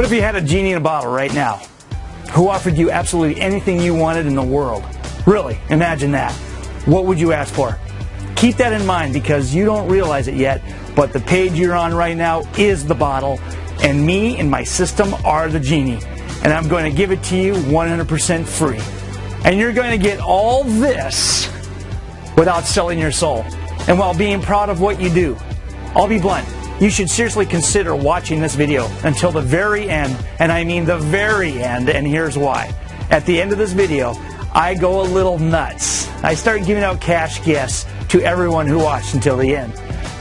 What if you had a genie in a bottle right now who offered you absolutely anything you wanted in the world? Really, imagine that. What would you ask for? Keep that in mind because you don't realize it yet, but the page you're on right now is the bottle, and me and my system are the genie. And I'm going to give it to you 100% free. And you're going to get all this without selling your soul and while being proud of what you do. I'll be blunt. You should seriously consider watching this video until the very end, and I mean the very end, and here's why. At the end of this video, I go a little nuts. I start giving out cash gifts to everyone who watched until the end.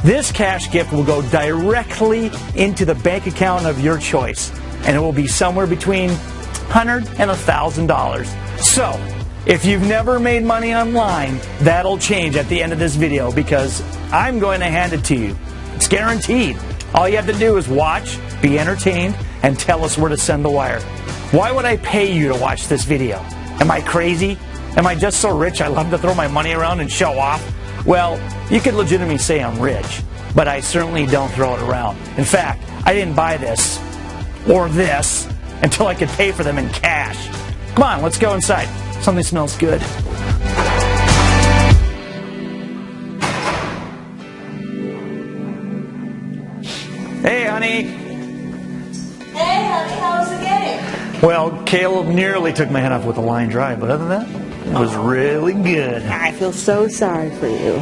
This cash gift will go directly into the bank account of your choice, and it will be somewhere between $100 and $1,000. So, if you've never made money online, that'll change at the end of this video because I'm going to hand it to you. It's guaranteed. All you have to do is watch, be entertained, and tell us where to send the wire. Why would I pay you to watch this video? Am I crazy? Am I just so rich I love to throw my money around and show off? Well, you could legitimately say I'm rich, but I certainly don't throw it around. In fact, I didn't buy this or this until I could pay for them in cash. Come on, let's go inside. Something smells good. Hey, honey. Hey, honey, how was the game? Well, Caleb nearly took my head off with a line drive, but other than that, it was really good. I feel so sorry for you.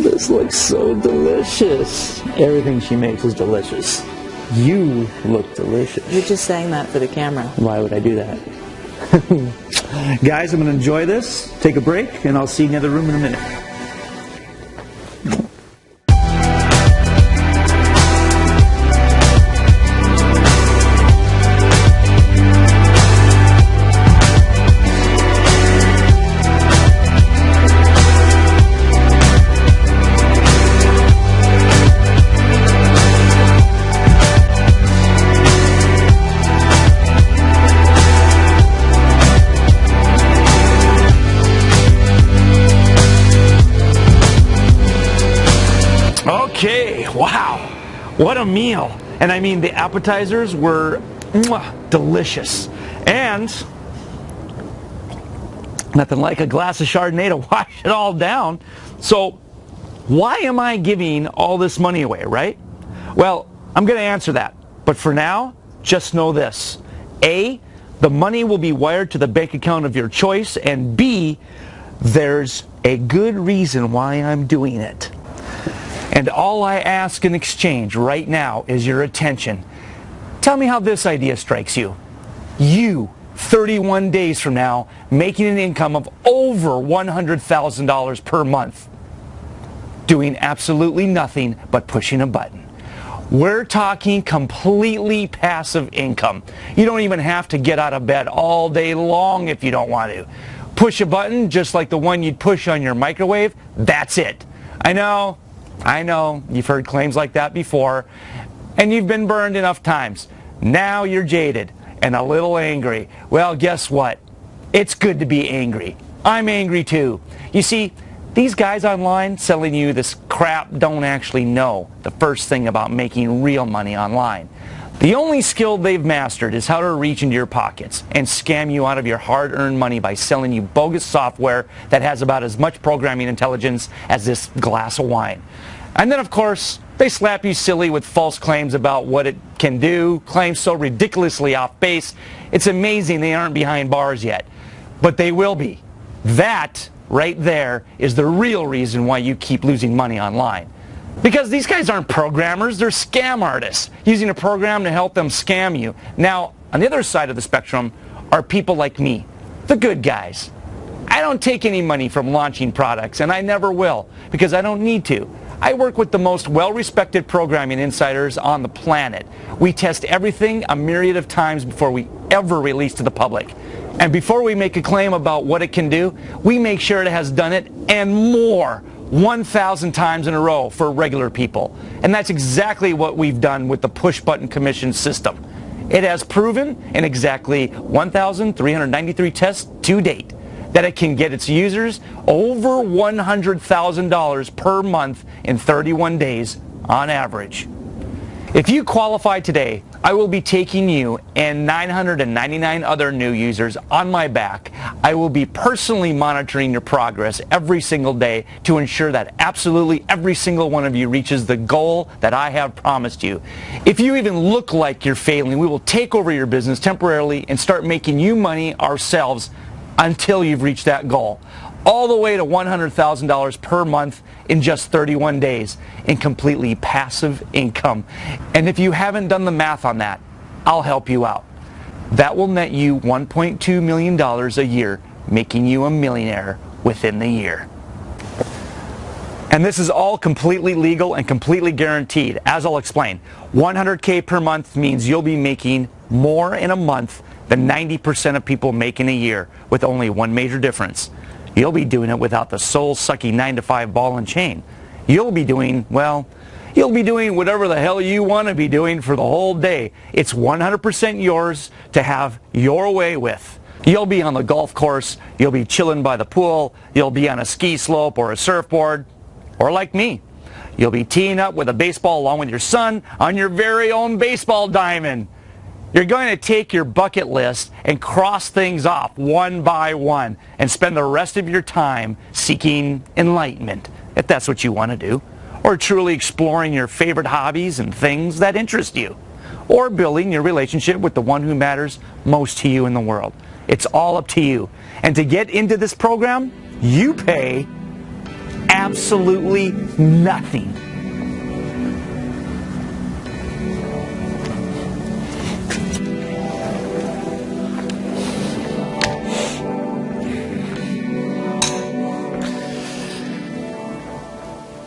This looks so delicious. Everything she makes is delicious. You look delicious. You're just saying that for the camera. Why would I do that? Guys, I'm going to enjoy this, take a break, and I'll see you in the other room in a minute. Okay, wow, what a meal. And I mean, the appetizers were delicious. And nothing like a glass of Chardonnay to wash it all down. So why am I giving all this money away, right? Well, I'm going to answer that. But for now, just know this. A, the money will be wired to the bank account of your choice. And B, there's a good reason why I'm doing it. And all I ask in exchange right now is your attention. Tell me how this idea strikes you. You, 31 days from now, making an income of over $100,000 per month, doing absolutely nothing but pushing a button. We're talking completely passive income. You don't even have to get out of bed all day long if you don't want to. Push a button just like the one you'd push on your microwave, that's it. I know, you've heard claims like that before, and you've been burned enough times. Now you're jaded and a little angry. Well, guess what? It's good to be angry. I'm angry too. You see, these guys online selling you this crap don't actually know the first thing about making real money online. The only skill they've mastered is how to reach into your pockets and scam you out of your hard-earned money by selling you bogus software that has about as much programming intelligence as this glass of wine. And then, of course, they slap you silly with false claims about what it can do, claims so ridiculously off base, it's amazing they aren't behind bars yet. But they will be. That, right there, is the real reason why you keep losing money online. Because these guys aren't programmers, they're scam artists, using a program to help them scam you. Now, on the other side of the spectrum are people like me, the good guys. I don't take any money from launching products, and I never will, because I don't need to. I work with the most well-respected programming insiders on the planet. We test everything a myriad of times before we ever release to the public. And before we make a claim about what it can do, we make sure it has done it and more 1,000 times in a row for regular people. And that's exactly what we've done with the push-button commission system. It has proven in exactly 1,393 tests to date that it can get its users over $100,000 per month in 31 days on average. If you qualify today, I will be taking you and 999 other new users on my back. I will be personally monitoring your progress every single day to ensure that absolutely every single one of you reaches the goal that I have promised you. If you even look like you're failing, we will take over your business temporarily and start making you money ourselves until you've reached that goal. All the way to $100,000 per month in just 31 days in completely passive income. And if you haven't done the math on that, I'll help you out. That will net you $1.2 million a year, making you a millionaire within the year. And this is all completely legal and completely guaranteed, as I'll explain. 100K per month means you'll be making more in a month than 90% of people make in a year, with only one major difference. You'll be doing it without the soul-sucking 9-to-5 ball and chain. You'll be doing, well, you'll be doing whatever the hell you want to be doing for the whole day. It's 100% yours to have your way with. You'll be on the golf course, you'll be chilling by the pool, you'll be on a ski slope or a surfboard, or like me, you'll be teeing up with a baseball along with your son on your very own baseball diamond. You're going to take your bucket list and cross things off one by one and spend the rest of your time seeking enlightenment, if that's what you want to do, or truly exploring your favorite hobbies and things that interest you, or building your relationship with the one who matters most to you in the world. It's all up to you. And to get into this program, you pay absolutely nothing.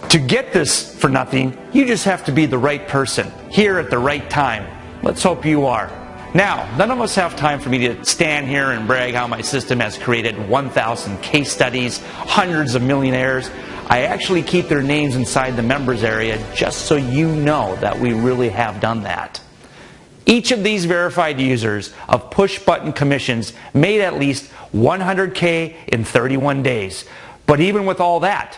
To get this for nothing, you just have to be the right person, here at the right time. Let's hope you are. Now, none of us have time for me to stand here and brag how my system has created 1,000 case studies, hundreds of millionaires. I actually keep their names inside the members area just so you know that we really have done that. Each of these verified users of push-button commissions made at least 100K in 31 days. But even with all that,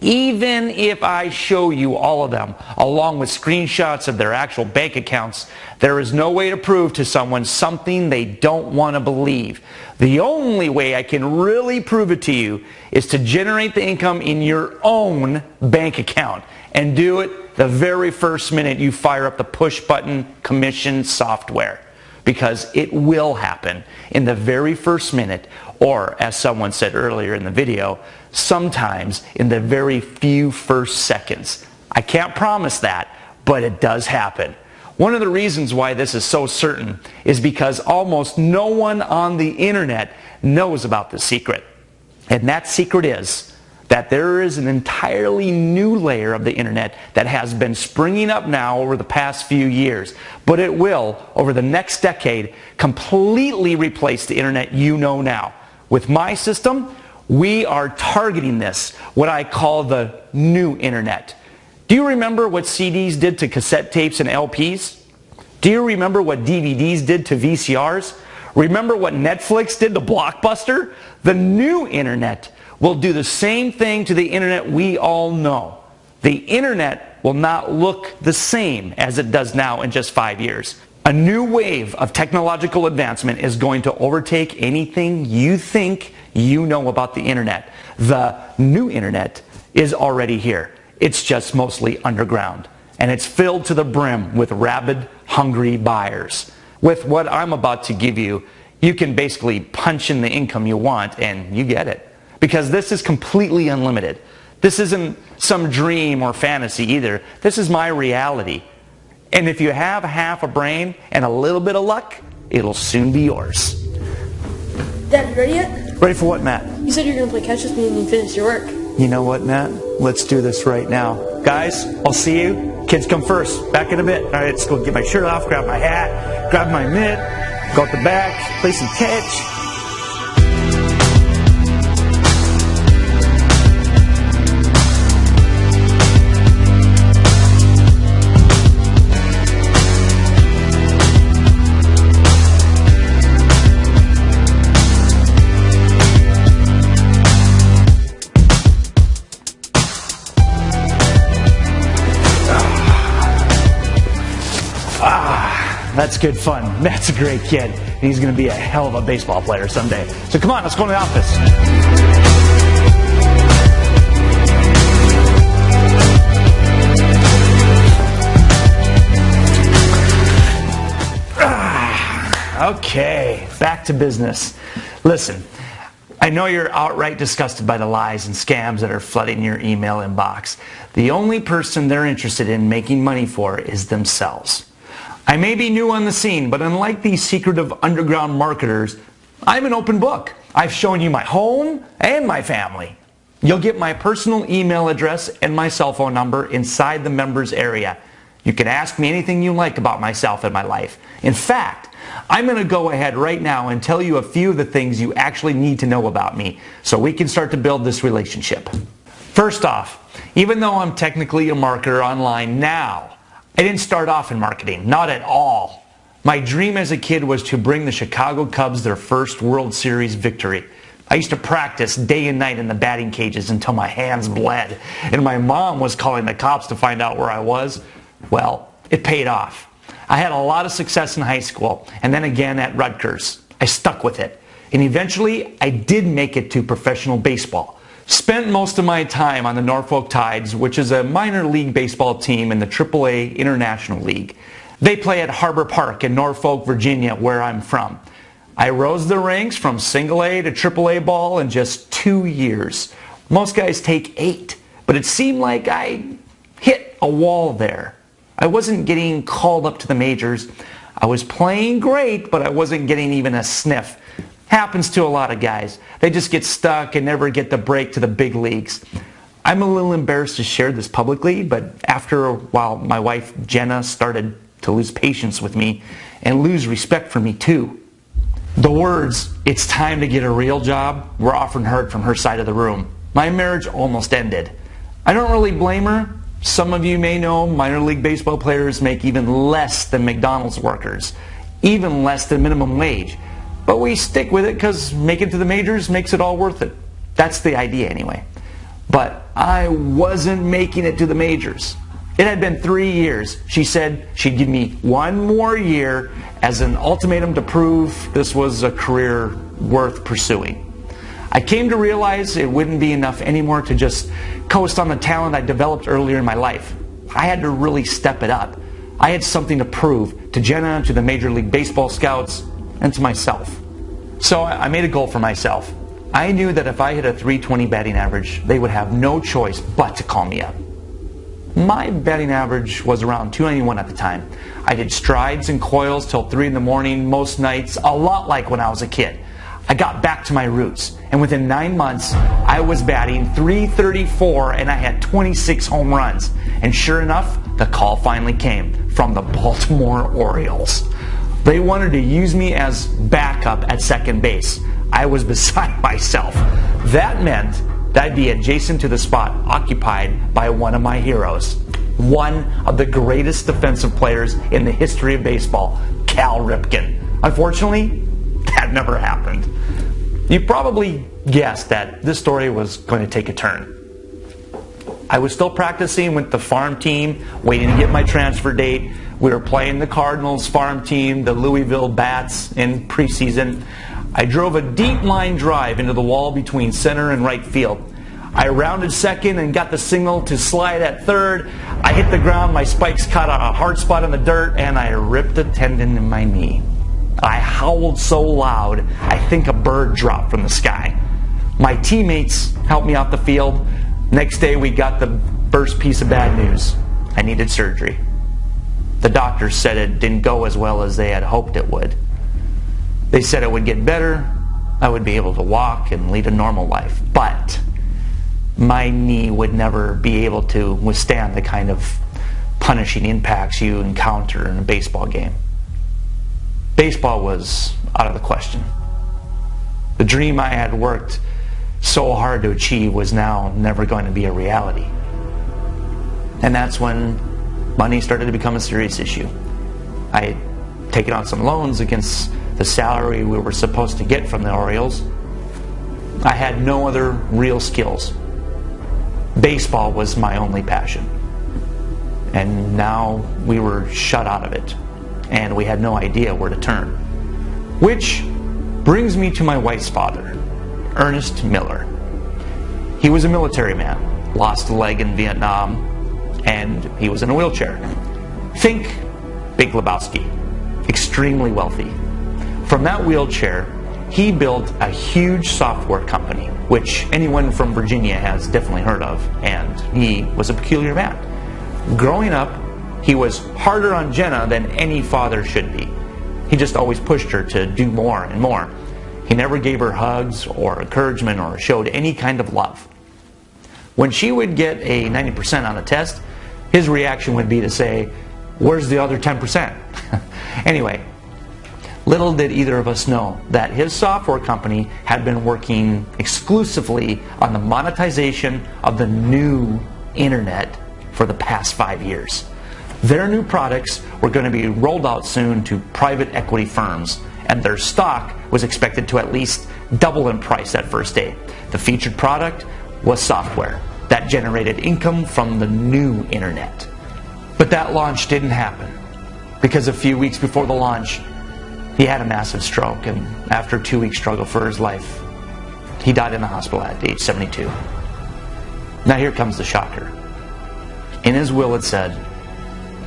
even if I show you all of them, along with screenshots of their actual bank accounts, there is no way to prove to someone something they don't want to believe. The only way I can really prove it to you is to generate the income in your own bank account, and do it the very first minute you fire up the push-button commission software. Because it will happen in the very first minute, or as someone said earlier in the video, sometimes in the very few first seconds. I can't promise that, but it does happen. One of the reasons why this is so certain is because almost no one on the internet knows about the secret. And that secret is that there is an entirely new layer of the internet that has been springing up now over the past few years, but it will, over the next decade, completely replace the internet you know now. With my system, we are targeting this, what I call the new internet. Do you remember what CDs did to cassette tapes and LPs? Do you remember what DVDs did to VCRs? Remember what Netflix did to Blockbuster? The new internet will do the same thing to the internet we all know. The internet will not look the same as it does now in just 5 years. A new wave of technological advancement is going to overtake anything you think you know about the internet. The new internet is already here. It's just mostly underground. And it's filled to the brim with rabid, hungry buyers. With what I'm about to give you, you can basically punch in the income you want and you get it. Because this is completely unlimited. This isn't some dream or fantasy either. This is my reality. And if you have half a brain and a little bit of luck, it'll soon be yours. Dad, you ready yet? Ready for what, Matt? You said you were going to play catch with me and you finished your work. You know what, Matt? Let's do this right now. Guys, I'll see you. Kids come first. Back in a bit. All right, let's go get my shirt off, grab my hat, grab my mitt, go out the back, play some catch. That's good fun. Matt's a great kid. He's going to be a hell of a baseball player someday. So come on, let's go to the office. Okay, back to business. Listen, I know you're outright disgusted by the lies and scams that are flooding your email inbox. The only person they're interested in making money for is themselves. I may be new on the scene, but unlike these secretive underground marketers, I'm an open book. I've shown you my home and my family. You'll get my personal email address and my cell phone number inside the members area. You can ask me anything you like about myself and my life. In fact, I'm going to go ahead right now and tell you a few of the things you actually need to know about me so we can start to build this relationship. First off, even though I'm technically a marketer online now, I didn't start off in marketing, not at all. My dream as a kid was to bring the Chicago Cubs their first World Series victory. I used to practice day and night in the batting cages until my hands bled, and my mom was calling the cops to find out where I was. Well, it paid off. I had a lot of success in high school, and then again at Rutgers. I stuck with it, and eventually I did make it to professional baseball. Spent most of my time on the Norfolk Tides, which is a minor league baseball team in the AAA International League. They play at Harbor Park in Norfolk, Virginia, where I'm from. I rose the ranks from single A to AAA ball in just 2 years. Most guys take 8, but it seemed like I hit a wall there. I wasn't getting called up to the majors. I was playing great, but I wasn't getting even a sniff. Happens to a lot of guys. They just get stuck and never get the break to the big leagues. I'm a little embarrassed to share this publicly, but after a while, my wife Jenna started to lose patience with me and lose respect for me too. The words, "It's time to get a real job," were often heard from her side of the room. My marriage almost ended. I don't really blame her. Some of you may know minor league baseball players make even less than McDonald's workers, even less than minimum wage. But we stick with it because making it to the majors makes it all worth it. That's the idea anyway. But I wasn't making it to the majors. It had been 3 years. She said she'd give me 1 more year as an ultimatum to prove this was a career worth pursuing. I came to realize it wouldn't be enough anymore to just coast on the talent I developed earlier in my life. I had to really step it up. I had something to prove to Jenna, to the Major League Baseball scouts, and to myself. So I made a goal for myself. I knew that if I hit a .320 batting average, they would have no choice but to call me up. My batting average was around .291 at the time. I did strides and coils till 3 in the morning most nights, a lot like when I was a kid. I got back to my roots, and within 9 months, I was batting .334 and I had 26 home runs. And sure enough, the call finally came from the Baltimore Orioles. They wanted to use me as backup at second base. I was beside myself. That meant that I'd be adjacent to the spot occupied by one of my heroes, one of the greatest defensive players in the history of baseball, Cal Ripken. Unfortunately, that never happened. You probably guessed that this story was going to take a turn. I was still practicing with the farm team, waiting to get my transfer date. We were playing the Cardinals farm team, the Louisville Bats, in preseason. I drove a deep line drive into the wall between center and right field. I rounded second and got the signal to slide at third. I hit the ground, my spikes caught a hard spot in the dirt, and I ripped a tendon in my knee. I howled so loud, I think a bird dropped from the sky. My teammates helped me off the field. Next day we got the first piece of bad news. I needed surgery. The doctors said it didn't go as well as they had hoped it would. They said it would get better, I would be able to walk and lead a normal life, but my knee would never be able to withstand the kind of punishing impacts you encounter in a baseball game. Baseball was out of the question. The dream I had worked so hard to achieve was now never going to be a reality. And that's when money started to become a serious issue. I had taken on some loans against the salary we were supposed to get from the Orioles. I had no other real skills. Baseball was my only passion. And now we were shut out of it. and we had no idea where to turn. Which brings me to my wife's father, Ernest Miller. He was a military man, lost a leg in Vietnam, and he was in a wheelchair. Think Big Lebowski, extremely wealthy. From that wheelchair, he built a huge software company, which anyone from Virginia has definitely heard of, and he was a peculiar man. Growing up, he was harder on Jenna than any father should be. He just always pushed her to do more and more. He never gave her hugs or encouragement or showed any kind of love. When she would get a 90% on a test, his reaction would be to say, "Where's the other 10%?" Anyway, little did either of us know that his software company had been working exclusively on the monetization of the new internet for the past 5 years. Their new products were going to be rolled out soon to private equity firms, and their stock was expected to at least double in price that first day. The featured product was software that generated income from the new internet. But that launch didn't happen, because a few weeks before the launch, he had a massive stroke, and after a 2-week struggle for his life, he died in the hospital at age 72. Now here comes the shocker. In his will it said,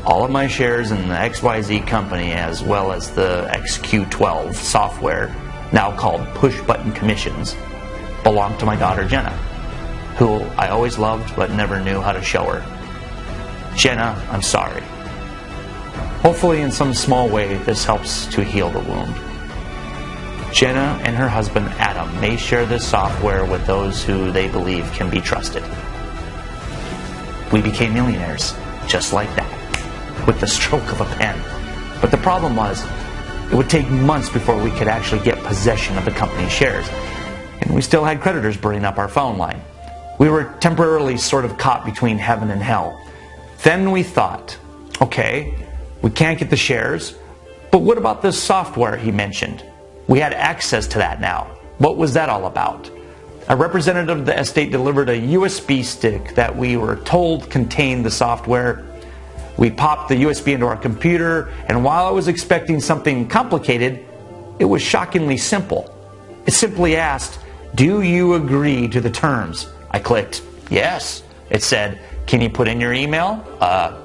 all of my shares in the XYZ company, as well as the XQ12 software, now called Push Button Commissions, belong to my daughter Jenna, who I always loved but never knew how to show her. Jenna, I'm sorry. Hopefully in some small way this helps to heal the wound. Jenna and her husband Adam may share this software with those who they believe can be trusted. We became millionaires, just like that, with the stroke of a pen. But the problem was, it would take months before we could actually get possession of the company's shares. And we still had creditors burning up our phone line. We were temporarily sort of caught between heaven and hell. Then we thought, okay, we can't get the shares, but what about this software he mentioned? We had access to that now. What was that all about? A representative of the estate delivered a USB stick that we were told contained the software. We popped the USB into our computer, and while I was expecting something complicated, it was shockingly simple. It simply asked, "Do you agree to the terms?" I clicked, "Yes." It said, "Can you put in your email?"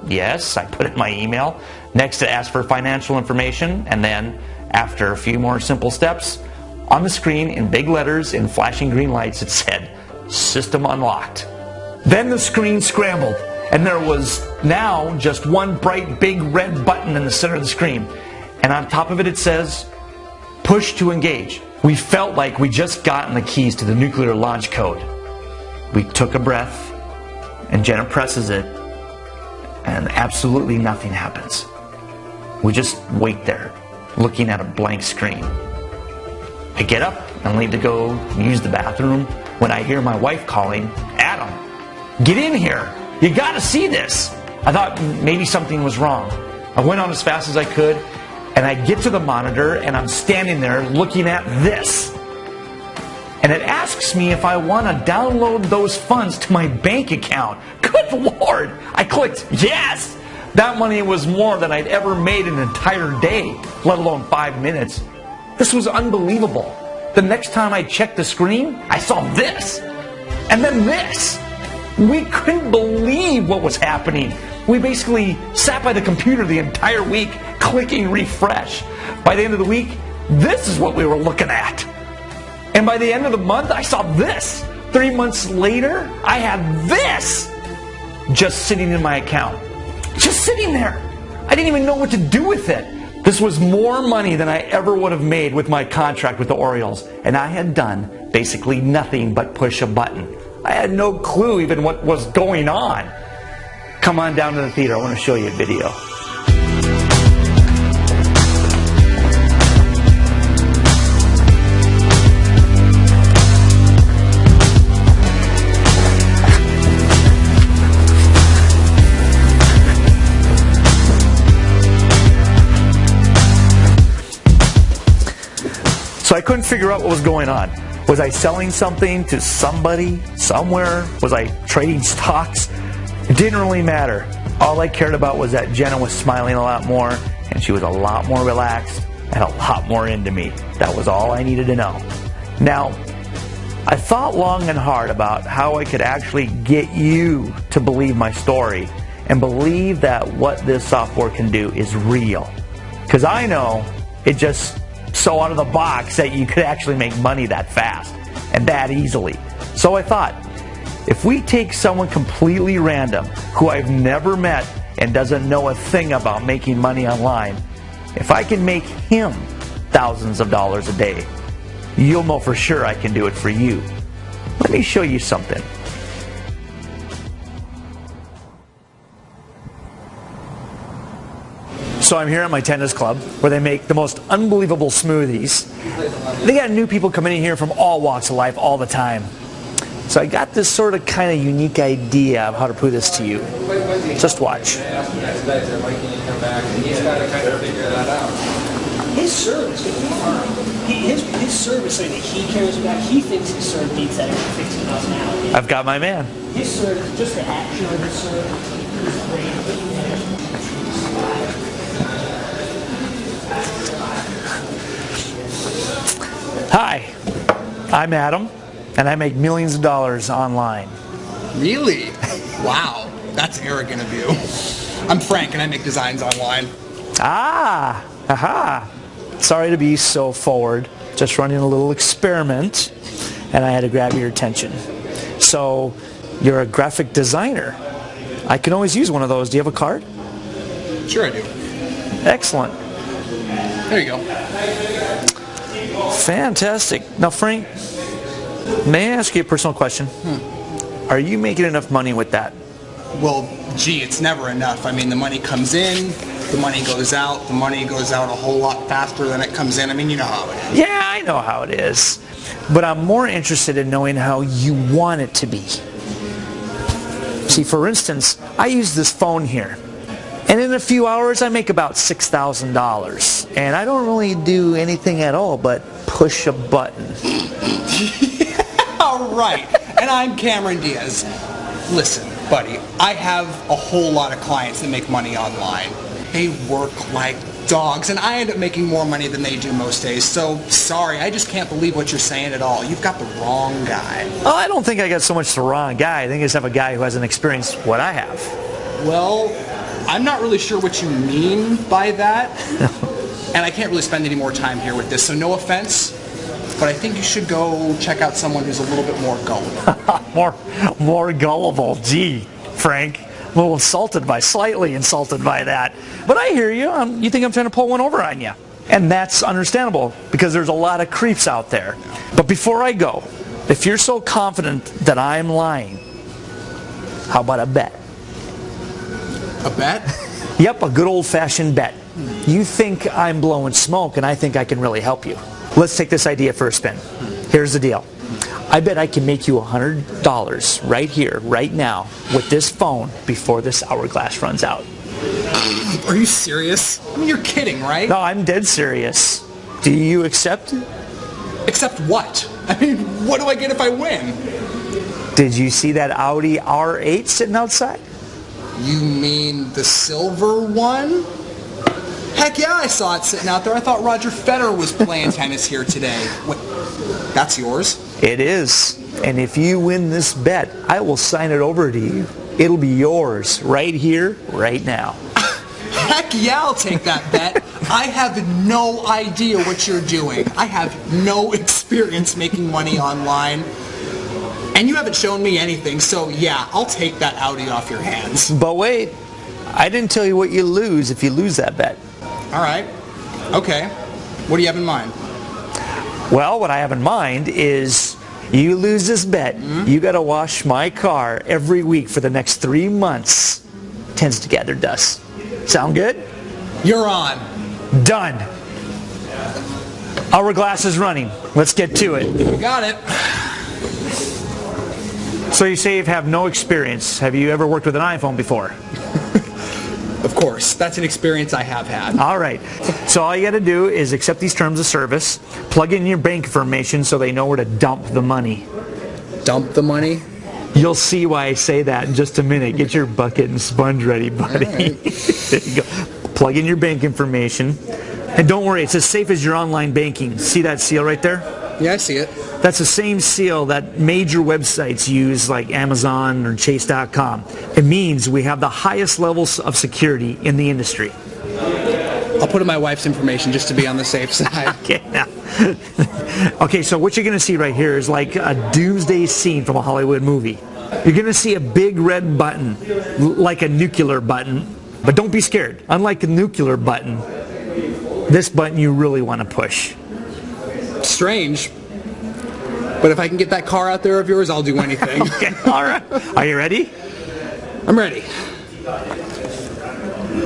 Yes, I put in my email. Next, it asked for financial information, and then, after a few more simple steps, on the screen in big letters in flashing green lights, it said, "System unlocked." Then the screen scrambled, and there was now just one bright big red button in the center of the screen. And on top of it, it says, "Push to engage." We felt like we just gotten the keys to the nuclear launch code. We took a breath, and Jenna presses it, and absolutely nothing happens. We just wait there, looking at a blank screen. I get up and leave to go use the bathroom when I hear my wife calling, "Adam, get in here. You gotta see this." I thought maybe something was wrong. I went on as fast as I could, and I get to the monitor, and I'm standing there looking at this. And it asks me if I want to download those funds to my bank account. Good Lord! I clicked yes! That money was more than I'd ever made in an entire day, let alone 5 minutes. This was unbelievable. The next time I checked the screen, I saw this. And then this. We couldn't believe what was happening. We basically sat by the computer the entire week, clicking refresh. By the end of the week, this is what we were looking at. And by the end of the month, I saw this. 3 months later, I had this just sitting in my account. Just sitting there. I didn't even know what to do with it. This was more money than I ever would have made with my contract with the Orioles. And I had done basically nothing but push a button. I had no clue even what was going on. Come on down to the theater. I want to show you a video. So I couldn't figure out what was going on. Was I selling something to somebody, somewhere? Was I trading stocks? It didn't really matter. All I cared about was that Jenna was smiling a lot more, and she was a lot more relaxed and a lot more into me. That was all I needed to know. Now, I thought long and hard about how I could actually get you to believe my story and believe that what this software can do is real. Because I know it just so out of the box that you could actually make money that fast and that easily. So I thought, if we take someone completely random who I've never met and doesn't know a thing about making money online, if I can make him thousands of dollars a day, you'll know for sure I can do it for you. Let me show you something. So I'm here at my tennis club where they make the most unbelievable smoothies. They got new people coming in here from all walks of life all the time. So I got this sort of kind of unique idea of how to put this to you. Just watch. His serve is his serve is something that he cares about. He thinks his serve beats that extra 15 miles an hour. I've got my man. His serve, just the action of his serve is great. Hi, I'm Adam, and I make millions of dollars online. Really? Wow, that's arrogant of you. I'm Frank, and I make designs online. Ah, aha. Sorry to be so forward. Just running a little experiment, and I had to grab your attention. So, you're a graphic designer. I can always use one of those. Do you have a card? Sure I do. Excellent. There you go. Fantastic. Now, Frank, may I ask you a personal question? Are you making enough money with that? Well, gee, it's never enough. I mean, the money comes in, the money goes out, the money goes out a whole lot faster than it comes in. I mean, you know how it is. Yeah, I know how it is. But I'm more interested in knowing how you want it to be. See, for instance, I use this phone here. And in a few hours, I make about $6,000. And I don't really do anything at all but push a button. All right. And I'm Cameron Diaz. Listen, buddy, I have a whole lot of clients that make money online. They work like dogs, and I end up making more money than they do most days. So, sorry, I just can't believe what you're saying at all. You've got the wrong guy. Oh, I don't think I got so much the wrong guy. I think I just have a guy who hasn't experienced what I have. Well, I'm not really sure what you mean by that. And I can't really spend any more time here with this, so no offense. But I think you should go check out someone who's a little bit more gullible. more gullible. Gee, Frank. A little slightly insulted by that. But I hear you. You think I'm trying to pull one over on you. And that's understandable because there's a lot of creeps out there. But before I go, if you're so confident that I'm lying, how about a bet? A bet? Yep, a good old-fashioned bet. You think I'm blowing smoke and I think I can really help you. Let's take this idea for a spin. Here's the deal. I bet I can make you $100 right here, right now, with this phone before this hourglass runs out. Are you serious? I mean, you're kidding, right? No, I'm dead serious. Do you accept? Accept what? I mean, what do I get if I win? Did you see that Audi R8 sitting outside? You mean the silver one? Heck yeah, I saw it sitting out there. I thought Roger Federer was playing tennis here today. Wait, that's yours? It is. And if you win this bet, I will sign it over to you. It'll be yours right here, right now. Heck yeah, I'll take that bet. I have no idea what you're doing. I have no experience making money online. And you haven't shown me anything, so yeah, I'll take that Audi off your hands. But wait, I didn't tell you what you lose if you lose that bet. All right. Okay. What do you have in mind? Well, what I have in mind is you lose this bet, you got to wash my car every week for the next 3 months. Tends to gather dust. Sound good? You're on. Done. Hourglass is running. Let's get to it. You got it. So you say you have no experience. Have you ever worked with an iPhone before? Of course. That's an experience I have had. All right. So all you got to do is accept these terms of service, plug in your bank information so they know where to dump the money. Dump the money? You'll see why I say that in just a minute. Get your bucket and sponge ready, buddy. Right. There you go. plug in your bank information, and don't worry, it's as safe as your online banking. See that seal right there? Yeah, I see it. That's the same seal that major websites use, like Amazon or Chase.com. It means we have the highest levels of security in the industry. I'll put in my wife's information just to be on the safe side. Okay, now. Okay, so what you're going to see right here is like a doomsday scene from a Hollywood movie. You're going to see a big red button, like a nuclear button, but don't be scared. Unlike the nuclear button, this button you really want to push. Strange. But if I can get that car out there of yours, I'll do anything. Okay, all right. Are you ready? I'm ready.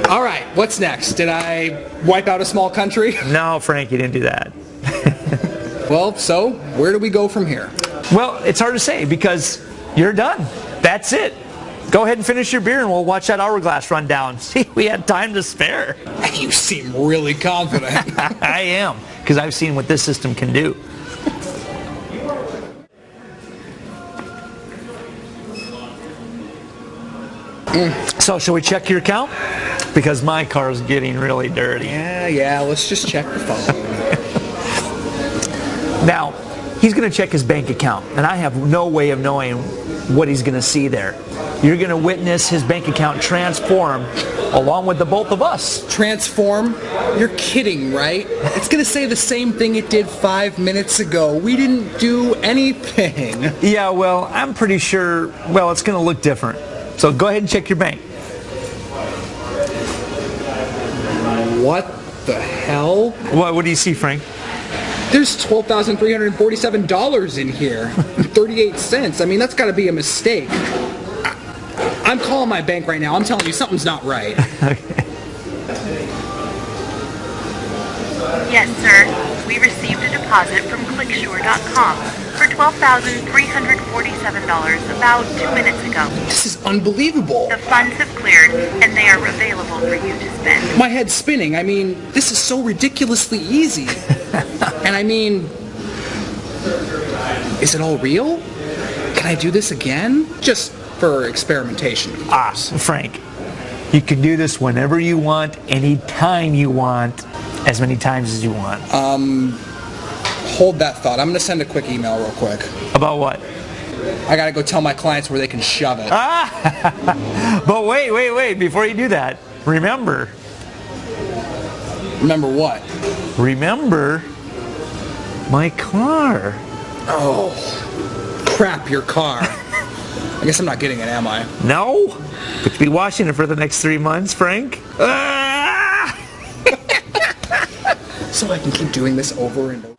All right, what's next? Did I wipe out a small country? No, Frank, you didn't do that. Well, so where do we go from here? Well, it's hard to say because you're done. That's it. Go ahead and finish your beer and we'll watch that hourglass run down. See, we had time to spare. You seem really confident. I am, because I've seen what this system can do. So, shall we check your account? Because my car is getting really dirty. Yeah, let's just check the phone. Now, he's going to check his bank account, and I have no way of knowing what he's going to see there. You're going to witness his bank account transform along with the both of us. Transform? You're kidding, right? It's going to say the same thing it did 5 minutes ago. We didn't do anything. Yeah, well, I'm pretty sure, well, it's going to look different. So go ahead and check your bank. What the hell? What do you see, Frank? There's $12,347 in here. 38 cents. I mean, that's got to be a mistake. I'm calling my bank right now. I'm telling you, something's not right. Yes, sir. We received a deposit from clicksure.com for $12,347 about 2 minutes ago. This is unbelievable. The funds have cleared and they are available for you to spend. My head's spinning. I mean, this is so ridiculously easy. And I mean, is it all real? Can I do this again? Just for experimentation. Frank, you can do this whenever you want, anytime you want, as many times as you want. Hold that thought. I'm going to send a quick email real quick. About what? I got to go tell my clients where they can shove it. But wait. Before you do that, remember. Remember what? Remember my car. Oh, crap, your car. I guess I'm not getting it, am I? No, but you'll be washing it for the next 3 months, Frank. So I can keep doing this over and over.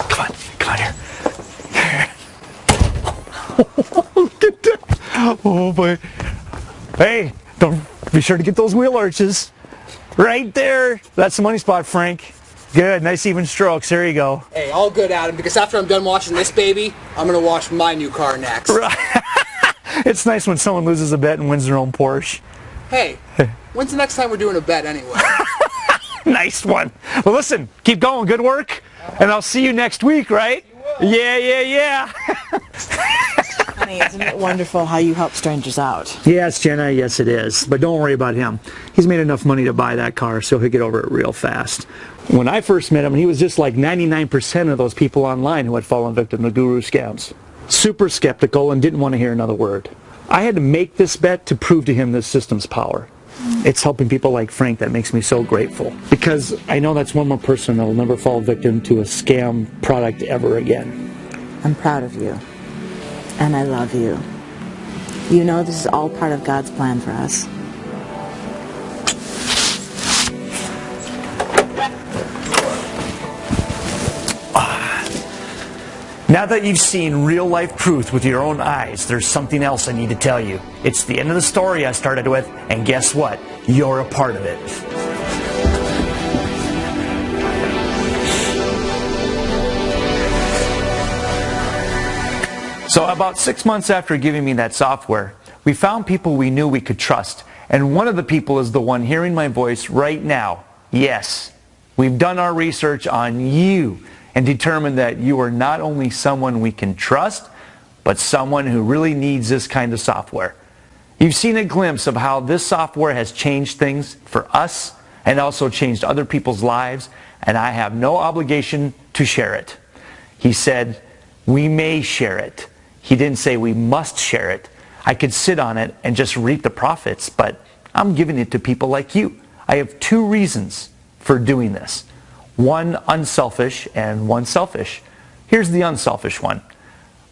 Come on here. Look at that. Oh boy. Hey, don't be sure to get those wheel arches. Right there. That's the money spot, Frank. Good, nice even strokes. There you go. Hey, all good, Adam, because after I'm done washing this baby, I'm going to wash my new car next. Right. It's nice when someone loses a bet and wins their own Porsche. Hey, when's the next time we're doing a bet anyway? Nice one. Well, listen, keep going. Good work. And I'll see you next week, right? Yeah. Honey, isn't it wonderful how you help strangers out? Yes, Jenna, yes it is. But don't worry about him. He's made enough money to buy that car, so he'll get over it real fast. When I first met him, he was just like 99% of those people online who had fallen victim to guru scams. Super skeptical and didn't want to hear another word. I had to make this bet to prove to him this system's power. It's helping people like Frank that makes me so grateful. Because I know that's one more person that will never fall victim to a scam product ever again. I'm proud of you. And I love you. You know this is all part of God's plan for us. Now that you've seen real-life truth with your own eyes, there's something else I need to tell you. It's the end of the story I started with, and guess what? You're a part of it. So about 6 months after giving me that software, we found people we knew we could trust. And one of the people is the one hearing my voice right now. Yes, we've done our research on you. and determine that you are not only someone we can trust, but someone who really needs this kind of software. You've seen a glimpse of how this software has changed things for us and also changed other people's lives, and I have no obligation to share it. He said, we may share it. He didn't say we must share it. I could sit on it and just reap the profits, but I'm giving it to people like you. I have two reasons for doing this. One unselfish and one selfish. Here's the unselfish one.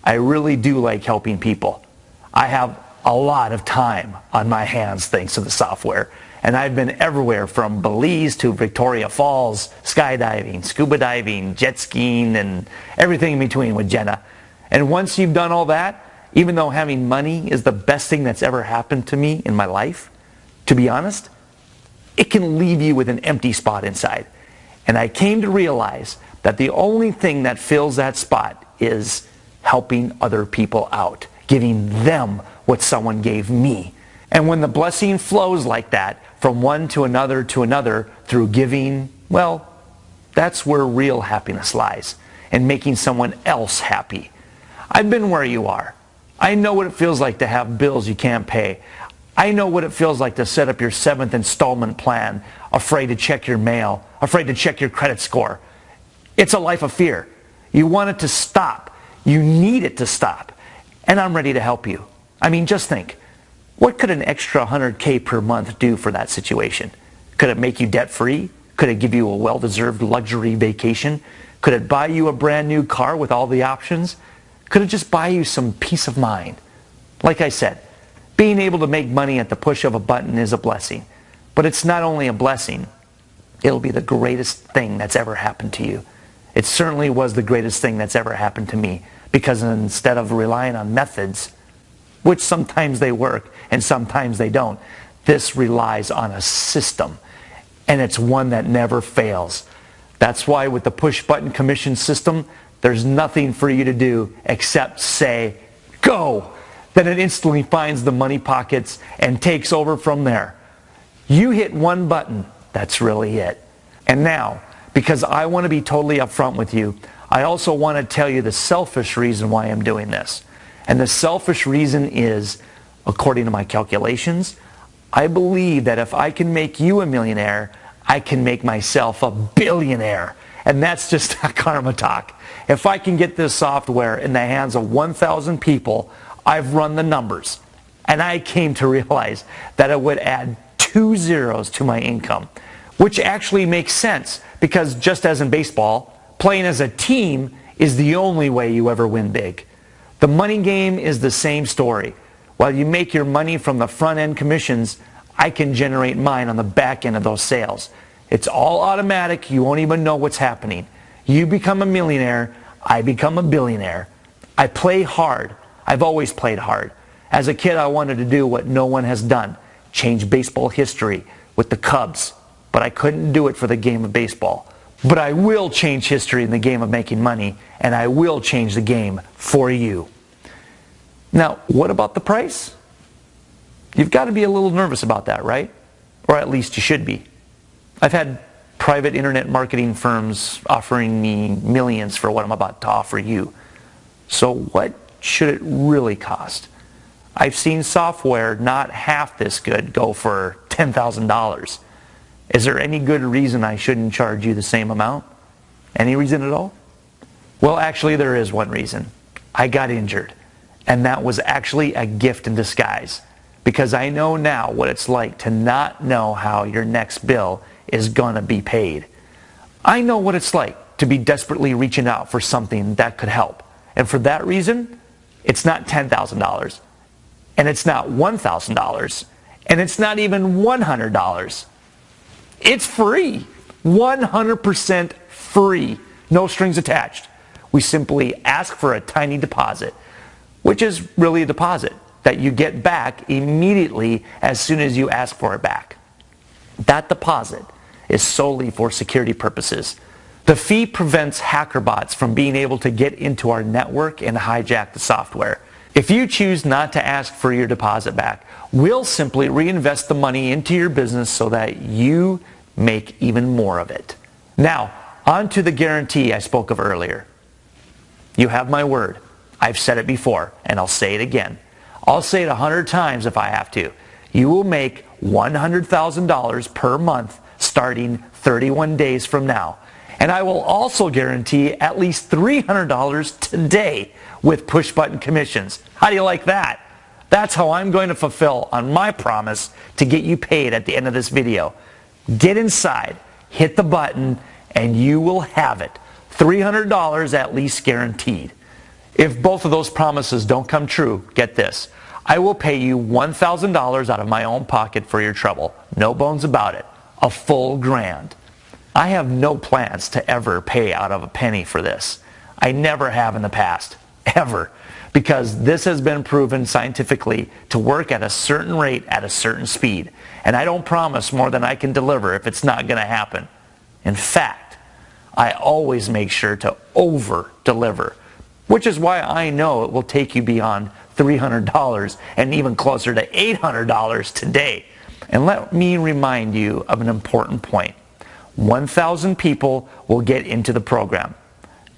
I really do like helping people. I have a lot of time on my hands thanks to the software. And I've been everywhere from Belize to Victoria Falls, skydiving, scuba diving, jet skiing, and everything in between with Jenna. And once you've done all that, even though having money is the best thing that's ever happened to me in my life, to be honest, it can leave you with an empty spot inside. And I came to realize that the only thing that fills that spot is helping other people out, giving them what someone gave me. And when the blessing flows like that, from one to another through giving, well, that's where real happiness lies, in making someone else happy. I've been where you are. I know what it feels like to have bills you can't pay. I know what it feels like to set up your 7th installment plan, afraid to check your mail, afraid to check your credit score. It's a life of fear. You want it to stop. You need it to stop. And I'm ready to help you. I mean, just think. What could an extra $100K per month do for that situation? Could it make you debt-free? Could it give you a well-deserved luxury vacation? Could it buy you a brand new car with all the options? Could it just buy you some peace of mind? Like I said, being able to make money at the push of a button is a blessing. But it's not only a blessing, it'll be the greatest thing that's ever happened to you. It certainly was the greatest thing that's ever happened to me, because instead of relying on methods, which sometimes they work and sometimes they don't, this relies on a system, and it's one that never fails. That's why with the push-button commission system, there's nothing for you to do except say, go! Then it instantly finds the money pockets and takes over from there. You hit one button, that's really it. And now, because I want to be totally upfront with you, I also want to tell you the selfish reason why I'm doing this. And the selfish reason is, according to my calculations, I believe that if I can make you a millionaire, I can make myself a billionaire. And that's just karma talk. If I can get this software in the hands of 1,000 people, I've run the numbers. And I came to realize that it would add 2 zeros to my income, which actually makes sense, because just as in baseball, playing as a team is the only way you ever win big. The money game is the same story. While you make your money from the front end commissions, I can generate mine on the back end of those sales. It's all automatic. You won't even know what's happening. You become a millionaire, I become a billionaire. I play hard. I've always played hard. As a kid, I wanted to do what no one has done, change baseball history with the Cubs. But I couldn't do it for the game of baseball. But I will change history in the game of making money, and I will change the game for you. Now, what about the price? You've got to be a little nervous about that, right? Or at least you should be. I've had private internet marketing firms offering me millions for what I'm about to offer you. So what should it really cost? I've seen software not half this good go for $10,000. Is there any good reason I shouldn't charge you the same amount? Any reason at all? Well, actually, there is one reason. I got injured. And that was actually a gift in disguise. Because I know now what it's like to not know how your next bill is going to be paid. I know what it's like to be desperately reaching out for something that could help. And for that reason, it's not $10,000. And it's not $1,000. And it's not even $100. It's free. 100% free. No strings attached. We simply ask for a tiny deposit, which is really a deposit that you get back immediately as soon as you ask for it back. That deposit is solely for security purposes. The fee prevents hacker bots from being able to get into our network and hijack the software. If you choose not to ask for your deposit back, we'll simply reinvest the money into your business so that you make even more of it. Now, On to the guarantee I spoke of earlier. You have my word. I've said it before, and I'll say it again. I'll say it 100 times if I have to. You will make $100,000 per month starting 31 days from now. And I will also guarantee at least $300 today with push-button commissions. How do you like that? That's how I'm going to fulfill on my promise to get you paid at the end of this video. Get inside, hit the button, and you will have it. $300 at least guaranteed. If both of those promises don't come true, get this. I will pay you $1,000 out of my own pocket for your trouble. No bones about it. A full grand. I have no plans to ever pay out of a penny for this. I never have in the past. Ever. Because this has been proven scientifically to work at a certain rate at a certain speed. And I don't promise more than I can deliver if it's not going to happen. In fact, I always make sure to over-deliver, which is why I know it will take you beyond $300 and even closer to $800 today. And let me remind you of an important point. 1,000 people will get into the program.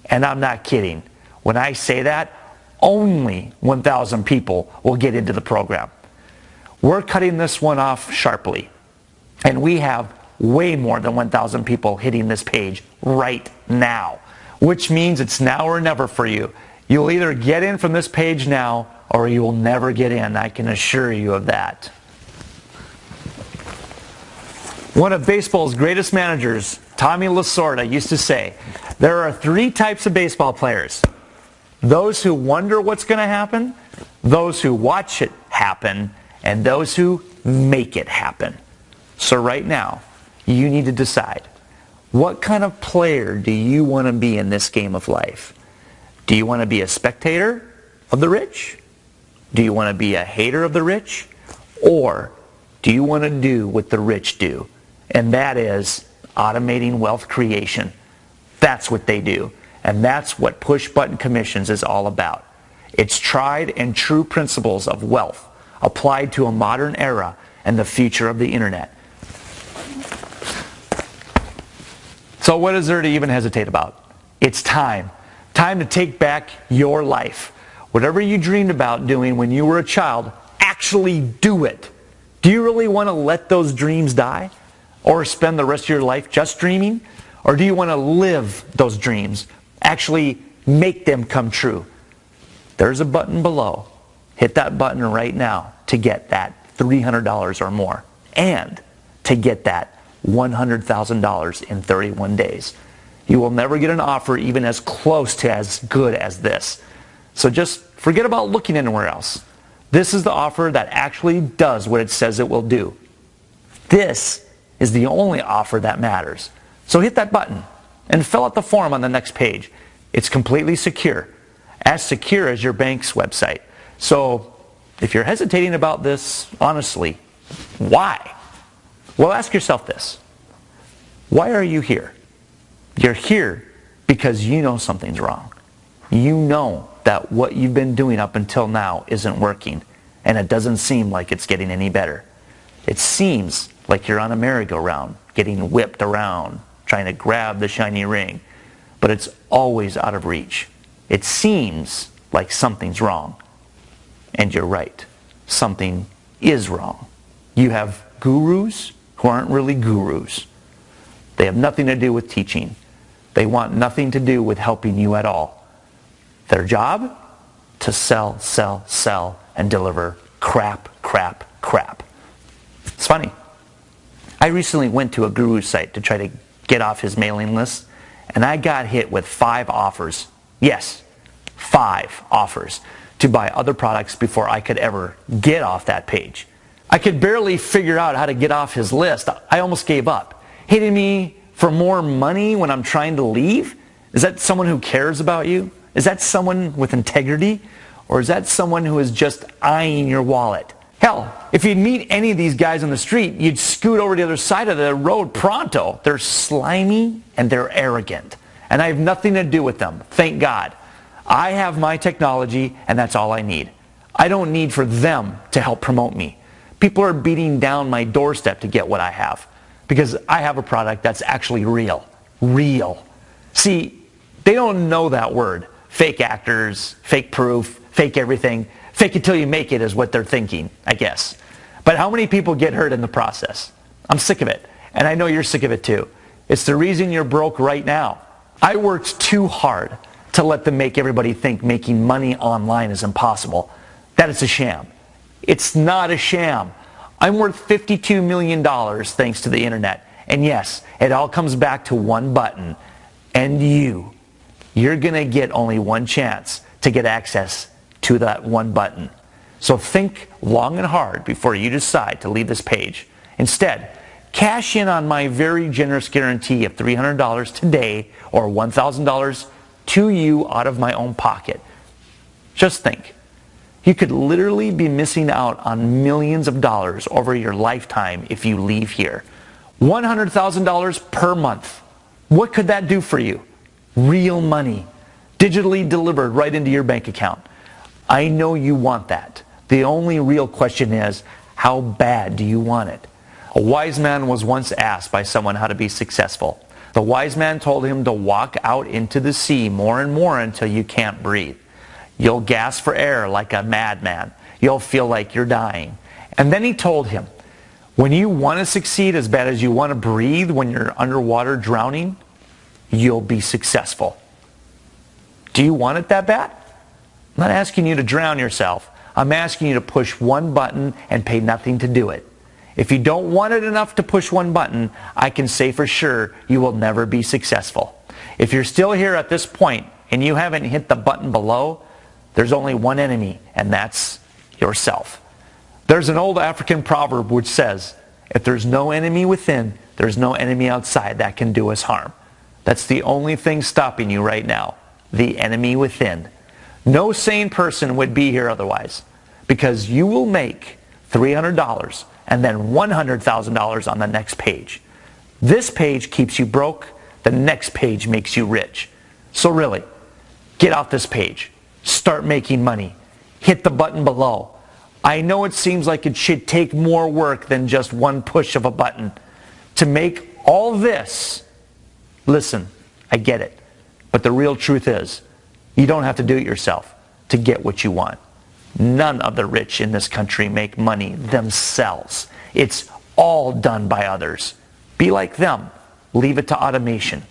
And I'm not kidding. When I say that, only 1,000 people will get into the program. We're cutting this one off sharply. And we have way more than 1,000 people hitting this page right now, which means it's now or never for you. You'll either get in from this page now or you will never get in. I can assure you of that. One of baseball's greatest managers, Tommy Lasorda, used to say, there are 3 types of baseball players. Those who wonder what's going to happen, those who watch it happen, and those who make it happen. So right now, you need to decide, what kind of player do you want to be in this game of life? Do you want to be a spectator of the rich? Do you want to be a hater of the rich? Or do you want to do what the rich do? And that is automating wealth creation. That's what they do. And that's what push-button commissions is all about. It's tried and true principles of wealth applied to a modern era and the future of the internet. So what is there to even hesitate about? It's time. Time to take back your life. Whatever you dreamed about doing when you were a child, actually do it. Do you really want to let those dreams die? Or spend the rest of your life just dreaming? Or do you want to live those dreams? Actually make them come true? There's a button below. Hit that button right now to get that $300 or more. And to get that $100,000 in 31 days. You will never get an offer even as close to as good as this. So just forget about looking anywhere else. This is the offer that actually does what it says it will do. This is the only offer that matters. So hit that button and fill out the form on the next page. It's completely secure as your bank's website. So if you're hesitating about this, honestly, why? Well, ask yourself this. Why are you here? You're here because you know something's wrong. You know that what you've been doing up until now isn't working, and it doesn't seem like it's getting any better. It seems like you're on a merry-go-round, getting whipped around, trying to grab the shiny ring, but it's always out of reach. It seems like something's wrong. And you're right. Something is wrong. You have gurus who aren't really gurus. They have nothing to do with teaching. They want nothing to do with helping you at all. Their job? To sell, sell, sell, and deliver crap, crap, crap. It's funny. I recently went to a guru site to try to get off his mailing list, and I got hit with 5 offers. Yes, 5 offers to buy other products before I could ever get off that page. I could barely figure out how to get off his list. I almost gave up. Hitting me for more money when I'm trying to leave? Is that someone who cares about you? Is that someone with integrity? Or is that someone who is just eyeing your wallet? Hell, if you'd meet any of these guys on the street, you'd scoot over to the other side of the road pronto. They're slimy and they're arrogant. And I have nothing to do with them, thank God. I have my technology and that's all I need. I don't need for them to help promote me. People are beating down my doorstep to get what I have because I have a product that's actually real. Real. See, they don't know that word. Fake actors, fake proof, fake everything. Fake it till you make it is what they're thinking, I guess. But how many people get hurt in the process? I'm sick of it. And I know you're sick of it too. It's the reason you're broke right now. I worked too hard to let them make everybody think making money online is impossible. That it's a sham. It's not a sham. I'm worth $52 million thanks to the internet. And yes, it all comes back to one button. And you're going to get only one chance to get access to that one button. So think long and hard before you decide to leave this page. Instead, cash in on my very generous guarantee of $300 today or $1,000 to you out of my own pocket. Just think. You could literally be missing out on millions of dollars over your lifetime if you leave here. $100,000 per month. What could that do for you? Real money. Digitally delivered right into your bank account. I know you want that. The only real question is, how bad do you want it? A wise man was once asked by someone how to be successful. The wise man told him to walk out into the sea more and more until you can't breathe. You'll gasp for air like a madman. You'll feel like you're dying. And then he told him, when you want to succeed as bad as you want to breathe when you're underwater drowning, you'll be successful. Do you want it that bad? I'm not asking you to drown yourself. I'm asking you to push one button and pay nothing to do it. If you don't want it enough to push one button, I can say for sure you will never be successful. If you're still here at this point and you haven't hit the button below, there's only one enemy, and that's yourself. There's an old African proverb which says, if there's no enemy within, there's no enemy outside that can do us harm. That's the only thing stopping you right now, the enemy within. No sane person would be here otherwise, because you will make $300 and then $100,000 on the next page. This page keeps you broke, the next page makes you rich. So really, get off this page. Start making money. Hit the button below. I know it seems like it should take more work than just one push of a button. To make all this, listen, I get it. But the real truth is, you don't have to do it yourself to get what you want. None of the rich in this country make money themselves. It's all done by others. Be like them. Leave it to automation.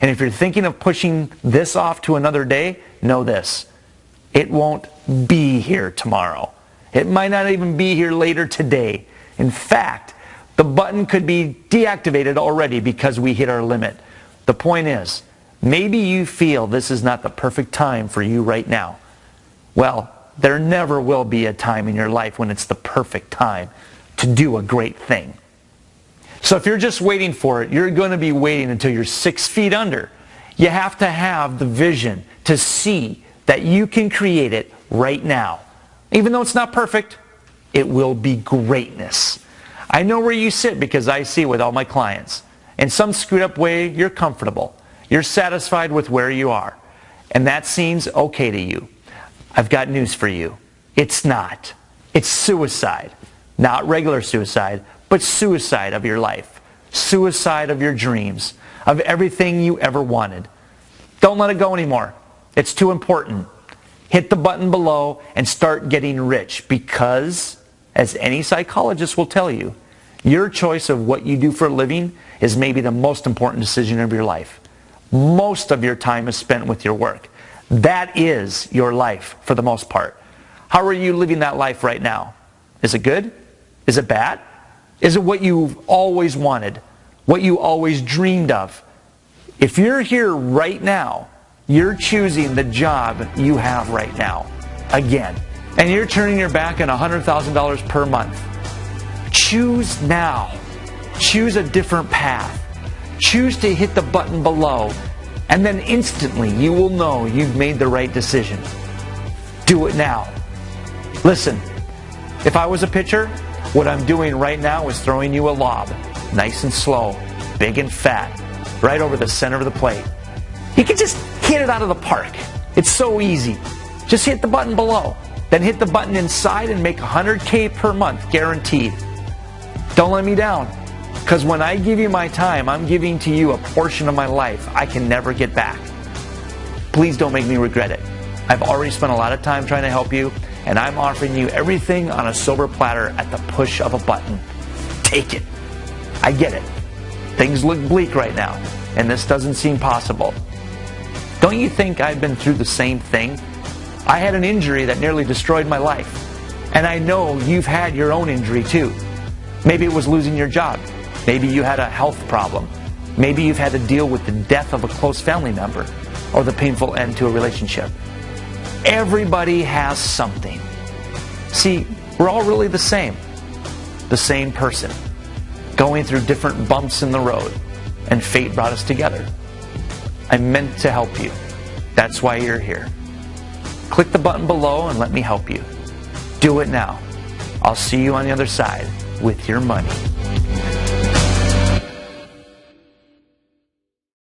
And if you're thinking of pushing this off to another day, know this. It won't be here tomorrow. It might not even be here later today. In fact, the button could be deactivated already because we hit our limit. The point is, maybe you feel this is not the perfect time for you right now. Well, there never will be a time in your life when it's the perfect time to do a great thing. So if you're just waiting for it, you're going to be waiting until you're 6 feet under. You have to have the vision to see that you can create it right now. Even though it's not perfect, it will be greatness. I know where you sit because I see it with all my clients. In some screwed up way, you're comfortable. You're satisfied with where you are. And that seems okay to you. I've got news for you. It's not. It's suicide. Not regular suicide, but suicide of your life. Suicide of your dreams. Of everything you ever wanted. Don't let it go anymore. It's too important. Hit the button below and start getting rich because, as any psychologist will tell you, your choice of what you do for a living is maybe the most important decision of your life. Most of your time is spent with your work. That is your life for the most part. How are you living that life right now? Is it good? Is it bad? Is it what you've always wanted? What you always dreamed of? If you're here right now, you're choosing the job you have right now. Again. And you're turning your back on $100,000 per month. Choose now. Choose a different path. Choose to hit the button below. And then instantly you will know you've made the right decision. Do it now. Listen, if I was a pitcher, what I'm doing right now is throwing you a lob. Nice and slow, big and fat, right over the center of the plate. You can just hit it out of the park. It's so easy. Just hit the button below. Then hit the button inside and make $100K per month, guaranteed. Don't let me down. Because when I give you my time, I'm giving to you a portion of my life I can never get back. Please don't make me regret it. I've already spent a lot of time trying to help you, and I'm offering you everything on a silver platter at the push of a button. Take it. I get it. Things look bleak right now, and this doesn't seem possible. Don't you think I've been through the same thing? I had an injury that nearly destroyed my life. And I know you've had your own injury too. Maybe it was losing your job. Maybe you had a health problem. Maybe you've had to deal with the death of a close family member or the painful end to a relationship. Everybody has something. See, we're all really the same person, going through different bumps in the road, and fate brought us together. I'm meant to help you. That's why you're here. Click the button below and let me help you. Do it now. I'll see you on the other side with your money.